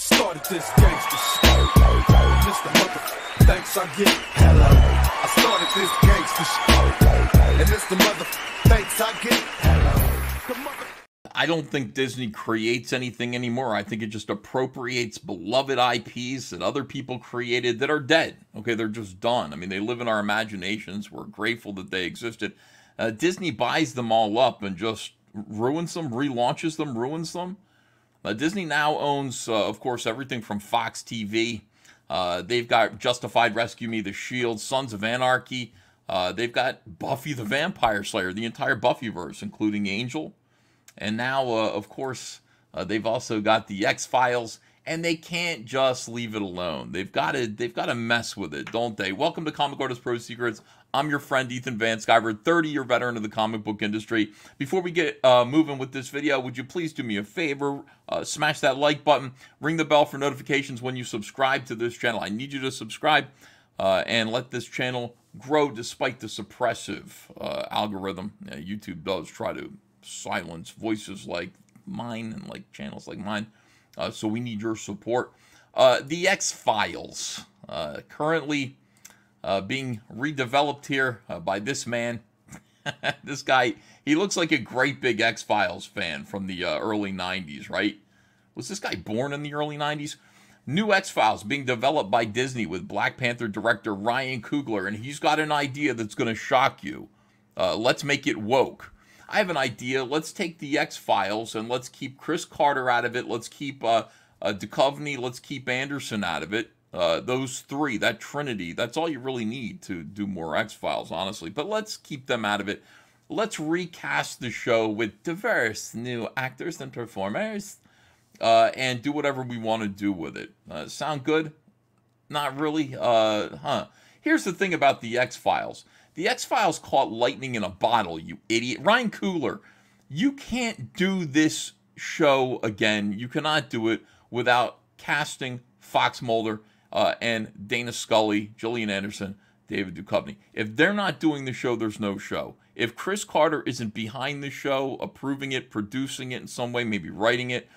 started this gangster shit. Mr. Mother, thanks I get. Hello. I started this gangster shit. And Mr. Mother, thanks I get. Hello. I don't think Disney creates anything anymore. I think it just appropriates beloved IPs that other people created that are dead. Okay, they're just done. I mean, they live in our imaginations. We're grateful that they existed. Disney buys them all up and just ruins them, relaunches them, ruins them. Disney now owns, of course, everything from Fox TV. They've got Justified, Rescue Me, The Shield, Sons of Anarchy. They've got Buffy the Vampire Slayer, the entire Buffyverse, including Angel. And now, of course, they've also got the X-Files, and they can't just leave it alone. They've got to mess with it, don't they? Welcome to Comic Artist Pro Secrets. I'm your friend, Ethan Van Sciver, 30-year veteran of the comic book industry. Before we get moving with this video, would you please do me a favor? Smash that like button. Ring the bell for notifications when you subscribe to this channel. I need you to subscribe and let this channel grow despite the suppressive algorithm. YouTube does try to silence voices like mine and like channels like mine. So we need your support. The X-Files, currently being redeveloped here by this man. This guy, he looks like a great big X-Files fan from the early 90s, right? Was this guy born in the early 90s? New X-Files being developed by Disney with Black Panther director Ryan Coogler, and he's got an idea that's going to shock you. Let's make it woke. I have an idea. Let's take the X-Files and let's keep Chris Carter out of it. Let's keep Duchovny. Let's keep Anderson out of it. Those three, that trinity, that's all you really need to do more X-Files, honestly. But let's keep them out of it. Let's recast the show with diverse new actors and performers and do whatever we want to do with it. Sound good? Not really? Here's the thing about the X-Files. The X-Files caught lightning in a bottle, you idiot. Ryan Coogler, you can't do this show again. You cannot do it without casting Fox Mulder and Dana Scully, Gillian Anderson, David Duchovny. If they're not doing the show, there's no show. If Chris Carter isn't behind the show, approving it, producing it in some way, maybe writing it,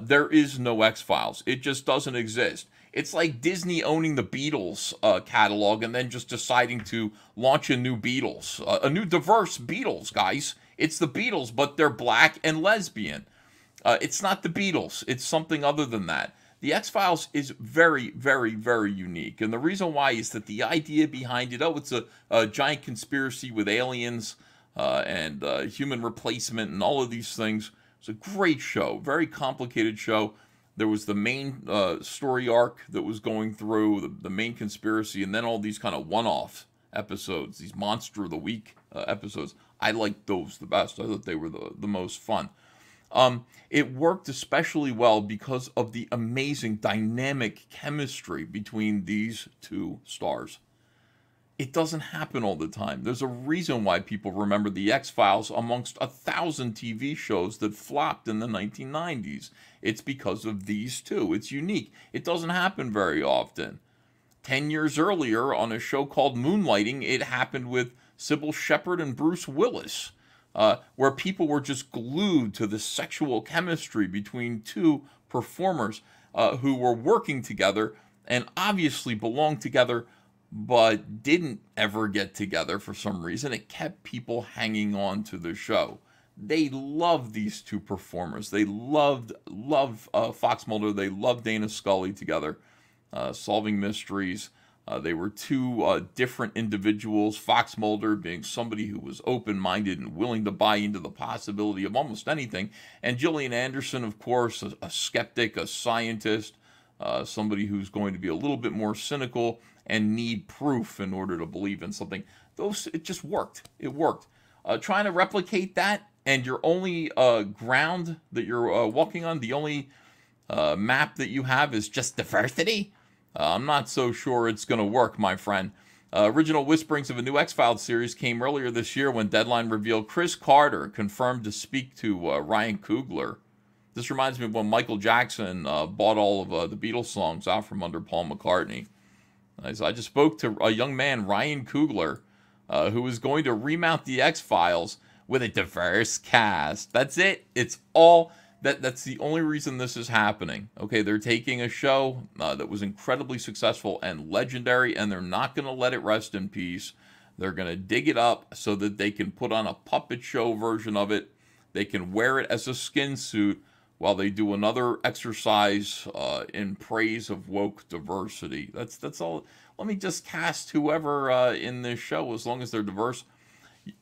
there is no X-Files. It just doesn't exist. It's like Disney owning the Beatles catalog and then just deciding to launch a new Beatles, a new diverse Beatles, guys. It's the Beatles, but they're black and lesbian. It's not the Beatles. It's something other than that. The X-Files is very, very, very unique. And the reason why is that the idea behind it, it's a giant conspiracy with aliens and human replacement and all of these things. It's a great show, very complicated show. There was the main story arc that was going through, the main conspiracy, and then all these kind of one-off episodes, these Monster of the Week episodes. I liked those the best. I thought they were the most fun. It worked especially well because of the amazing dynamic chemistry between these two stars. It doesn't happen all the time. There's a reason why people remember the X-Files amongst 1,000 TV shows that flopped in the 1990s. It's because of these two. It's unique. It doesn't happen very often. 10 years earlier, on a show called Moonlighting, it happened with Sybil Shepherd and Bruce Willis, where people were just glued to the sexual chemistry between two performers who were working together and obviously belonged together, but didn't ever get together for some reason. It kept people hanging on to the show. They loved these two performers. They loved Fox Mulder. They loved Dana Scully together, solving mysteries. They were two different individuals. Fox Mulder being somebody who was open-minded and willing to buy into the possibility of almost anything. And Gillian Anderson, of course, a skeptic, a scientist, somebody who's going to be a little bit more cynical and need proof in order to believe in something. It just worked. It worked. Trying to replicate that, and your only ground that you're walking on, the only map that you have is just diversity, I'm not so sure it's going to work, my friend. Original whisperings of a new X-Files series came earlier this year when Deadline revealed Chris Carter confirmed to speak to Ryan Coogler. This reminds me of when Michael Jackson bought all of the Beatles songs out from under Paul McCartney. So I just spoke to a young man, Ryan Coogler, who is going to remount the X-Files with a diverse cast. That's it. It's all That's the only reason this is happening. Okay, they're taking a show that was incredibly successful and legendary, and they're not going to let it rest in peace. They're going to dig it up so that they can put on a puppet show version of it. They can wear it as a skin suit while they do another exercise in praise of woke diversity. That's all. Let me just cast whoever in this show, as long as they're diverse.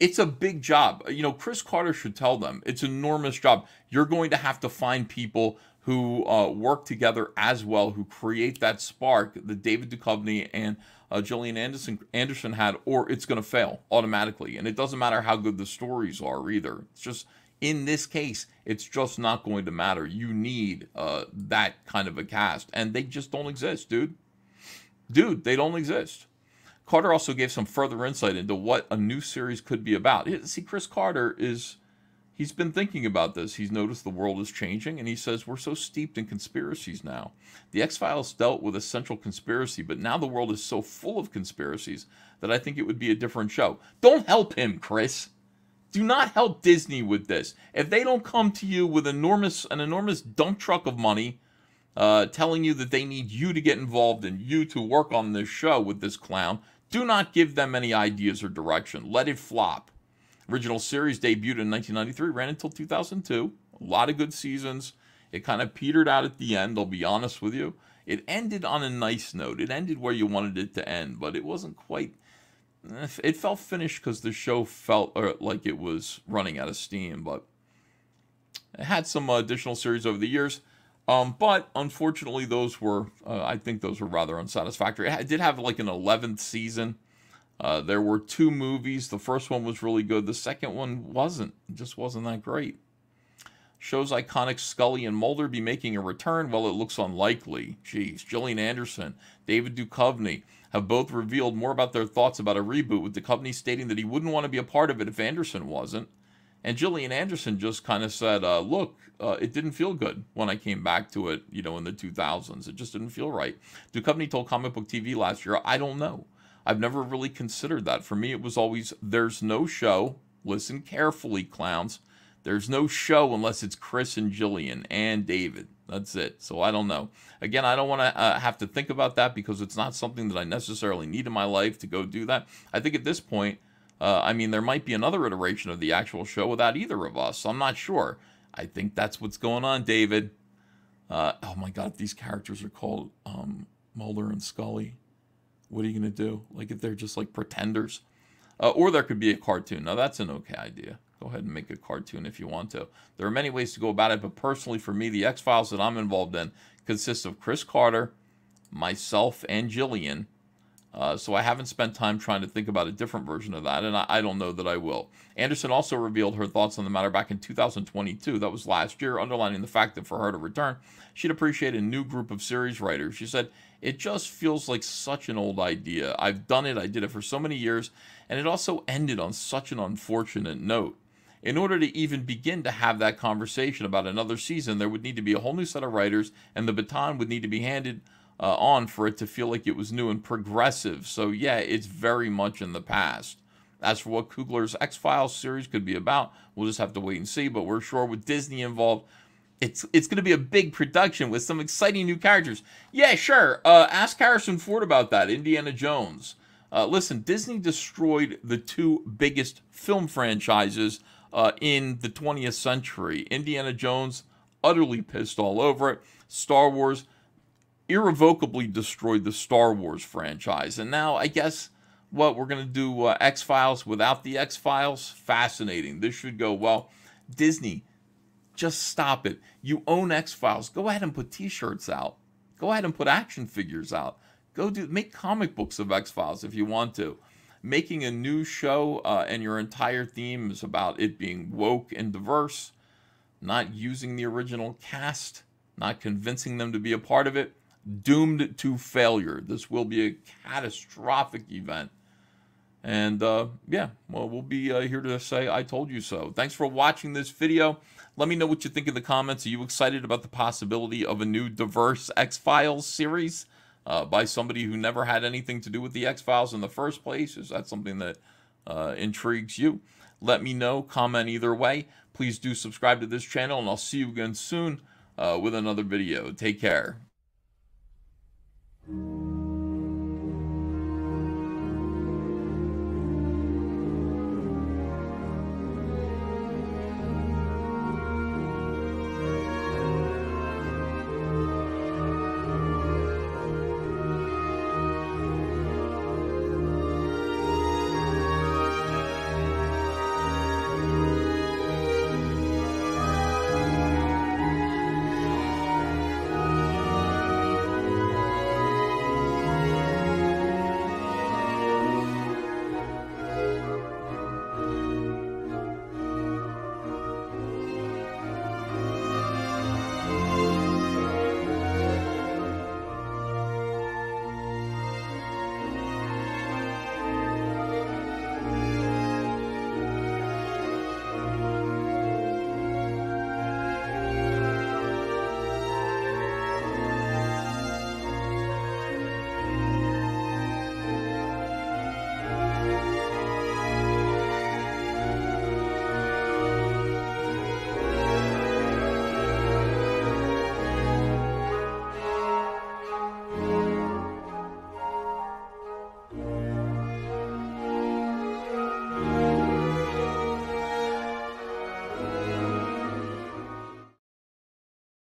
It's a big job. You know, Chris Carter should tell them it's an enormous job. You're going to have to find people who work together as well, who create that spark that David Duchovny and Gillian Anderson had, or it's going to fail automatically. And it doesn't matter how good the stories are either. It's just, in this case, it's just not going to matter. You need that kind of a cast. And they just don't exist, dude. Dude, they don't exist. Carter also gave some further insight into what a new series could be about. See, Chris Carter he's been thinking about this. He's noticed the world is changing, and he says, we're so steeped in conspiracies now. The X-Files dealt with a central conspiracy, but now the world is so full of conspiracies that I think it would be a different show. Don't help him, Chris. Do not help Disney with this. If they don't come to you with an enormous dump truck of money, telling you that they need you to get involved and you to work on this show with this clown, do not give them any ideas or direction. Let it flop. Original series debuted in 1993, ran until 2002. A lot of good seasons. It kind of petered out at the end, I'll be honest with you. It ended on a nice note. It ended where you wanted it to end, but it wasn't quite... It felt finished because the show felt like it was running out of steam, but it had some additional series over the years. But unfortunately, those were, I think those were rather unsatisfactory. It did have like an 11th season. There were 2 movies. The first one was really good. The second one wasn't. It just wasn't that great. Show's iconic Scully and Mulder be making a return? Well, it looks unlikely. Jeez. Gillian Anderson, David Duchovny have both revealed more about their thoughts about a reboot, with Duchovny stating that he wouldn't want to be a part of it if Anderson wasn't. And Gillian Anderson just kind of said, look, it didn't feel good when I came back to it, you know, in the 2000s. It just didn't feel right. Duchovny told Comic Book TV last year, I don't know. I've never really considered that. For me, it was always, there's no show. Listen carefully, clowns. There's no show unless it's Chris and Gillian and David. That's it. So I don't know. Again, I don't want to have to think about that because it's not something that I necessarily need in my life to go do that. I think at this point, I mean, there might be another iteration of the actual show without either of us. I'm not sure. I think that's what's going on, David. Oh my God, these characters are called Mulder and Scully. What are you going to do? Like if they're just like pretenders? Or there could be a cartoon. Now that's an okay idea. Go ahead and make a cartoon if you want to. There are many ways to go about it, but personally for me, the X-Files that I'm involved in consists of Chris Carter, myself, and Gillian. So I haven't spent time trying to think about a different version of that, and I don't know that I will. Anderson also revealed her thoughts on the matter back in 2022. That was last year, underlining the fact that for her to return, she'd appreciate a new group of series writers. She said, it just feels like such an old idea. I've done it. I did it for so many years, and it also ended on such an unfortunate note. In order to even begin to have that conversation about another season, there would need to be a whole new set of writers, and the baton would need to be handed on for it to feel like it was new and progressive. So yeah, it's very much in the past. As for what Coogler's X-Files series could be about, we'll just have to wait and see, but we're sure with Disney involved, it's going to be a big production with some exciting new characters. Yeah, sure. Ask Harrison Ford about that. Indiana Jones. Listen, Disney destroyed the 2 biggest film franchises in the 20th century. Indiana Jones, utterly pissed all over it. Star Wars irrevocably destroyed the Star Wars franchise. And now, I guess, what, we're going to do X-Files without the X-Files? Fascinating. This should go well. Disney, just stop it. You own X-Files. Go ahead and put t-shirts out. Go ahead and put action figures out. Make comic books of X-Files if you want to. Making a new show and your entire theme is about it being woke and diverse, not using the original cast, not convincing them to be a part of it, doomed to failure. This will be a catastrophic event. And yeah, well, we'll be here to say I told you so. Thanks for watching this video. Let me know what you think in the comments. Are you excited about the possibility of a new diverse X-Files series by somebody who never had anything to do with the X-Files in the first place? Is that something that intrigues you? Let me know, comment either way. Please do subscribe to this channel, and I'll see you again soon with another video. Take care.